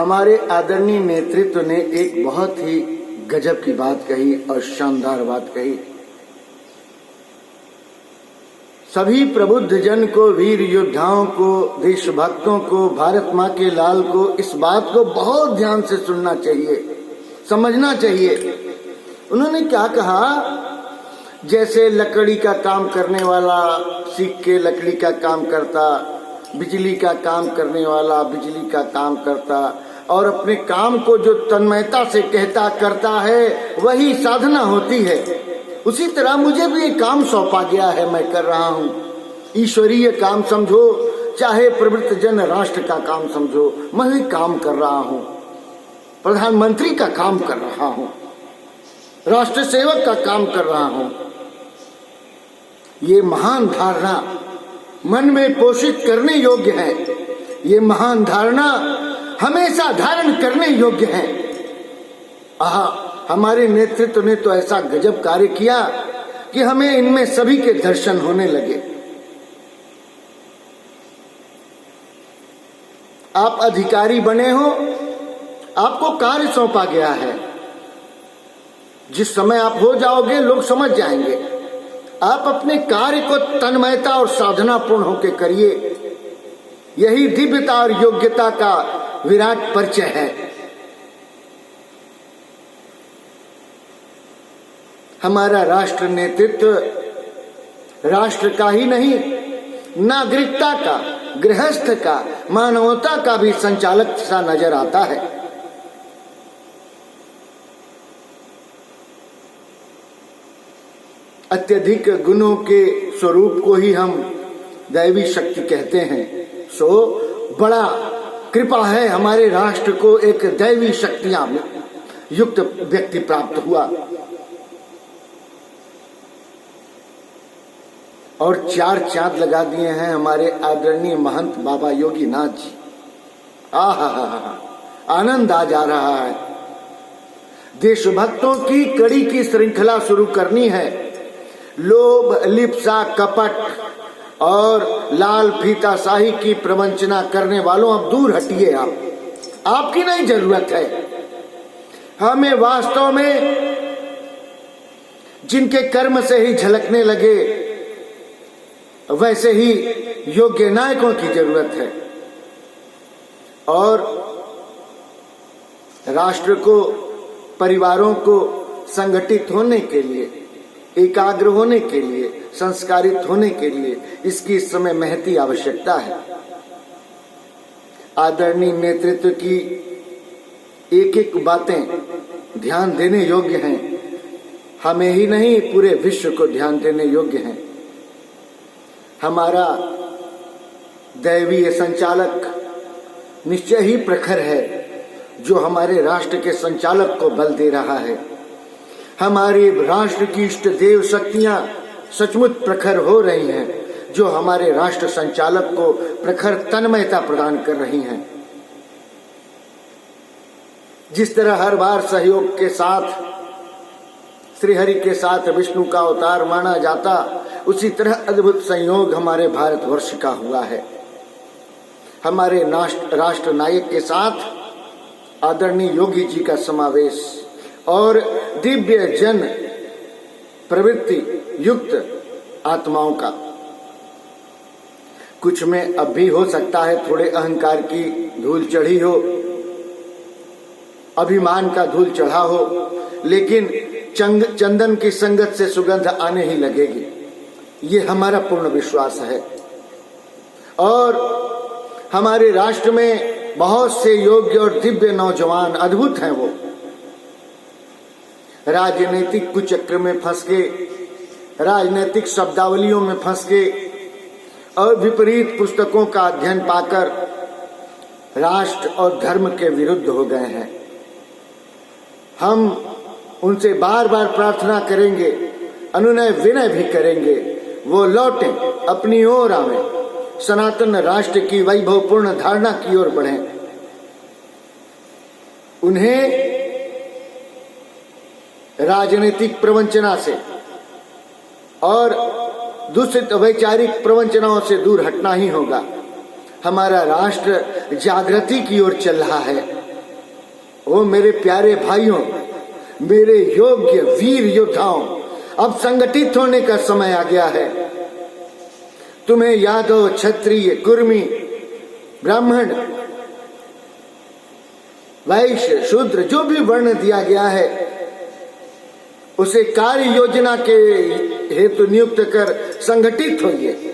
हमारे आदरणीय नेतृत्व ने एक बहुत ही गजब की बात कही और शानदार बात कही। सभी प्रबुद्ध जन को, वीर योद्धाओं को, देशभक्तों को, भारत माँ के लाल को इस बात को बहुत ध्यान से सुनना चाहिए, समझना चाहिए। उन्होंने क्या कहा, जैसे लकड़ी का काम करने वाला सीख के लकड़ी का काम करता, बिजली का काम करने वाला बिजली का काम करता, और अपने काम को जो तन्मयता से कहता करता है वही साधना होती है। उसी तरह मुझे भी एक काम सौंपा गया है, मैं कर रहा हूँ। ईश्वरीय काम समझो, चाहे प्रवृत्त जन राष्ट्र का काम समझो, मैं भी काम कर रहा हूँ। प्रधानमंत्री का काम कर रहा हूँ, राष्ट्र सेवक का काम कर रहा हूँ। ये महान धारणा मन में पोषित करने योग्य है। ये महान धारणा हमेशा धारण करने योग्य है। हमारे नेतृत्व ने तो ऐसा गजब कार्य किया कि हमें इनमें सभी के दर्शन होने लगे। आप अधिकारी बने हो, आपको कार्य सौंपा गया है। जिस समय आप हो जाओगे लोग समझ जाएंगे। आप अपने कार्य को तन्मयता और साधना पूर्ण होकर करिए। यही दिव्यता और योग्यता का विराट परिचय है। हमारा राष्ट्र नेतृत्व राष्ट्र का ही नहीं, नागरिकता का, गृहस्थ का, मानवता का भी संचालक सा नजर आता है। अत्यधिक गुणों के स्वरूप को ही हम दैवी शक्ति कहते हैं। सो बड़ा कृपा है हमारे राष्ट्र को एक दैवी शक्तियां युक्त व्यक्ति प्राप्त हुआ। और 4 चांद लगा दिए हैं हमारे आदरणीय महंत बाबा योगीनाथ जी। आनंद आ जा रहा है। देशभक्तों की कड़ी की श्रृंखला शुरू करनी है। लोभ, लिप्सा, कपट और लाल फीता शाही की प्रवंचना करने वालों, अब दूर हटिए। आपकी नहीं जरूरत है। हमें वास्तव में जिनके कर्म से ही झलकने लगे वैसे ही योग्य नायकों की जरूरत है। और राष्ट्र को, परिवारों को संगठित होने के लिए, एकाग्र होने के लिए, संस्कारित होने के लिए इसकी इस समय महती आवश्यकता है। आदरणीय नेतृत्व की एक एक बातें ध्यान देने योग्य हैं। हमें ही नहीं, पूरे विश्व को ध्यान देने योग्य हैं। हमारा दैवीय संचालक निश्चय ही प्रखर है, जो हमारे राष्ट्र के संचालक को बल दे रहा है। हमारे राष्ट्र की इष्ट देव शक्तियां सचमुच प्रखर हो रही हैं, जो हमारे राष्ट्र संचालक को प्रखर तन्मयता प्रदान कर रही हैं। जिस तरह हर बार सहयोग के साथ श्रीहरि के साथ विष्णु का अवतार माना जाता, उसी तरह अद्भुत संयोग हमारे भारतवर्ष का हुआ है। हमारे राष्ट्र नायक के साथ आदरणीय योगी जी का समावेश और दिव्य जन प्रवृत्ति युक्त आत्माओं का। कुछ में अब भी हो सकता है थोड़े अहंकार की धूल चढ़ी हो, अभिमान का धूल चढ़ा हो, लेकिन चंदन की संगत से सुगंध आने ही लगेगी। ये हमारा पूर्ण विश्वास है। और हमारे राष्ट्र में बहुत से योग्य और दिव्य नौजवान अद्भुत हैं। वो राजनीतिक कुचक्र में फंस के, राजनीतिक शब्दावलियों में फंस के और विपरीत पुस्तकों का अध्ययन पाकर राष्ट्र और धर्म के विरुद्ध हो गए हैं। हम उनसे बार बार प्रार्थना करेंगे, अनुनय विनय भी करेंगे, वो लौटें, अपनी ओर आवें, सनातन राष्ट्र की वैभवपूर्ण धारणा की ओर बढ़ें। उन्हें राजनीतिक प्रवंचना से और दूषित वैचारिक प्रवंचनाओं से दूर हटना ही होगा। हमारा राष्ट्र जागृति की ओर चल रहा है। ओ मेरे प्यारे भाइयों, मेरे योग्य वीर योद्धाओं, अब संगठित होने का समय आ गया है। तुम्हें यादव, क्षत्रिय, कुर्मी, ब्राह्मण, वैश्य, शूद्र, जो भी वर्ण दिया गया है उसे कार्य योजना के हेतु नियुक्त कर संगठित होइए।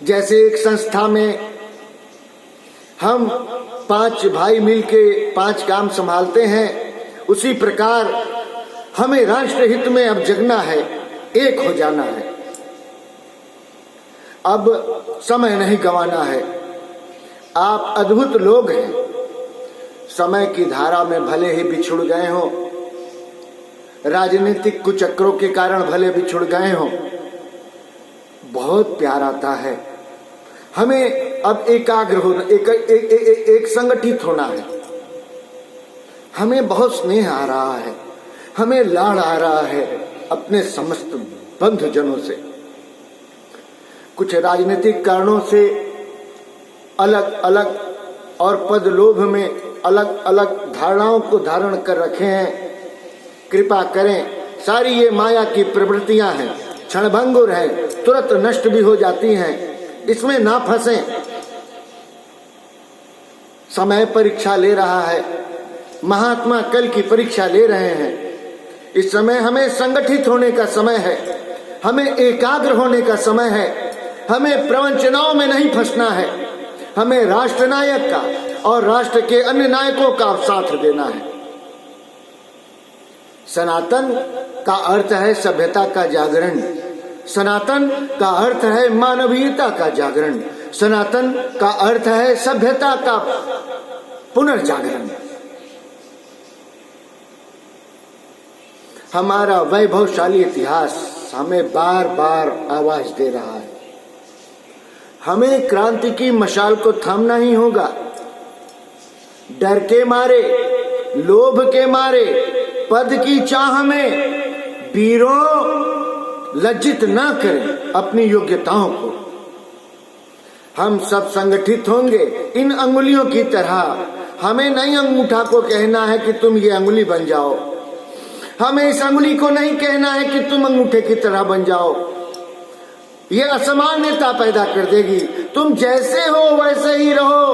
जैसे एक संस्था में हम 5 भाई मिलके 5 काम संभालते हैं, उसी प्रकार हमें राष्ट्र हित में अब जगना है, एक हो जाना है। अब समय नहीं गंवाना है। आप अद्भुत लोग हैं, समय की धारा में भले ही बिछुड़ गए हो, राजनीतिक कुचक्रों के कारण भले बिछुड़ गए हो, बहुत प्यार आता है। हमें अब एकाग्र होना, एक संगठित होना है। हमें बहुत स्नेह आ रहा है, हमें लाड़ आ रहा है अपने समस्त बंधुजनों से। कुछ राजनीतिक कारणों से अलग अलग और पद लोभ में अलग अलग धारणाओं को धारण कर रखे हैं। कृपा करें, सारी ये माया की प्रवृत्तियां हैं, क्षणभंगुर है, तुरंत नष्ट भी हो जाती हैं। इसमें ना फंसें। समय परीक्षा ले रहा है, महात्मा कल की परीक्षा ले रहे हैं। इस समय हमें संगठित होने का समय है, हमें एकाग्र होने का समय है, हमें प्रवंचनाओं में नहीं फंसना है, हमें राष्ट्र नायक का और राष्ट्र के अन्य नायकों का साथ देना है। सनातन का अर्थ है सभ्यता का जागरण, सनातन का अर्थ है मानवीयता का जागरण, सनातन का अर्थ है सभ्यता का पुनर्जागरण। हमारा वैभवशाली इतिहास हमें बार बार आवाज दे रहा है। हमें क्रांति की मशाल को थामना ही होगा। डर के मारे, लोभ के मारे, पद की चाह में वीरों लज्जित ना करें अपनी योग्यताओं को। हम सब संगठित होंगे इन अंगुलियों की तरह। हमें नहीं अंगूठा को कहना है कि तुम ये अंगुली बन जाओ, हमें इस अंगुली को नहीं कहना है कि तुम अंगूठे की तरह बन जाओ। ये असामान्यता पैदा कर देगी। तुम जैसे हो वैसे ही रहो,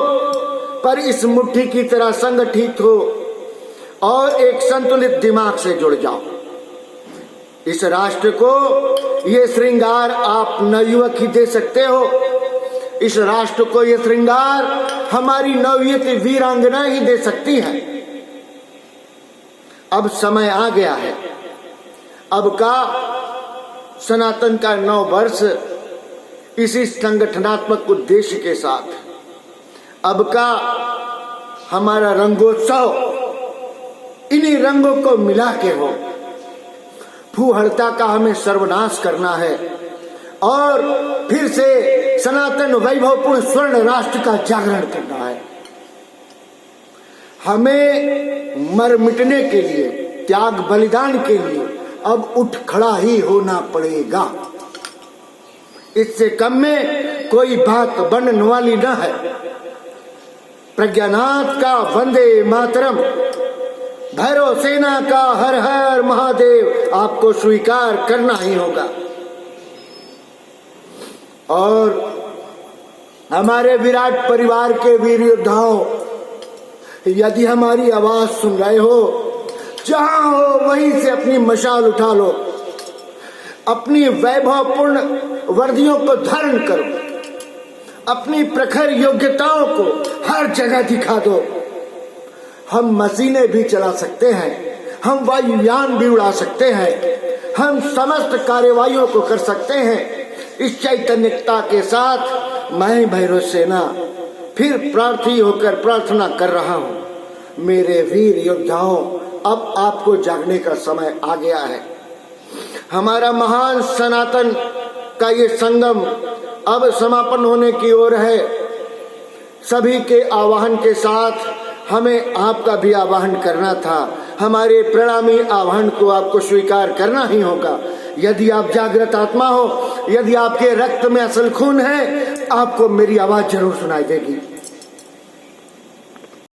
पर इस मुट्ठी की तरह संगठित हो और एक संतुलित दिमाग से जुड़ जाओ। इस राष्ट्र को ये श्रृंगार आप नवयुवक ही दे सकते हो। इस राष्ट्र को ये श्रृंगार हमारी नवयुवती वीरांगना ही दे सकती है। अब समय आ गया है। अब का सनातन का 9 वर्ष इसी संगठनात्मक उद्देश्य के साथ, अब का हमारा रंगोत्सव इन्हीं रंगों को मिला के हो। फूहड़ता का हमें सर्वनाश करना है और फिर से सनातन वैभवपूर्ण स्वर्ण राष्ट्र का जागरण करना है। हमें मर मिटने के लिए, त्याग बलिदान के लिए अब उठ खड़ा ही होना पड़ेगा। इससे कम में कोई बात बनने वाली न है। प्रज्ञानाथ का वंदे मातरम, भैरव सेना का हर हर महादेव आपको स्वीकार करना ही होगा। और हमारे विराट परिवार के वीर योद्धाओं, यदि हमारी आवाज सुन रहे हो, जहां हो वहीं से अपनी मशाल उठा लो, अपनी वैभवपूर्ण वर्दियों को धारण करो, अपनी प्रखर योग्यताओं को हर जगह दिखा दो। हम मशीनें भी चला सकते हैं, हम वायुयान भी उड़ा सकते हैं, हम समस्त कार्यवाहियों को कर सकते हैं। इस चैतन्यता के साथ मैं भैरव सेना फिर प्रार्थी होकर प्रार्थना कर रहा हूं। मेरे वीर योद्धाओं, अब आपको जागने का समय आ गया है। हमारा महान सनातन का ये संगम अब समापन होने की ओर है। सभी के आह्वान के साथ हमें आपका भी आह्वान करना था। हमारे प्रणामी आह्वान को आपको स्वीकार करना ही होगा। यदि आप जागृत आत्मा हो, यदि आपके रक्त में असल खून है, आपको मेरी आवाज जरूर सुनाई देगी।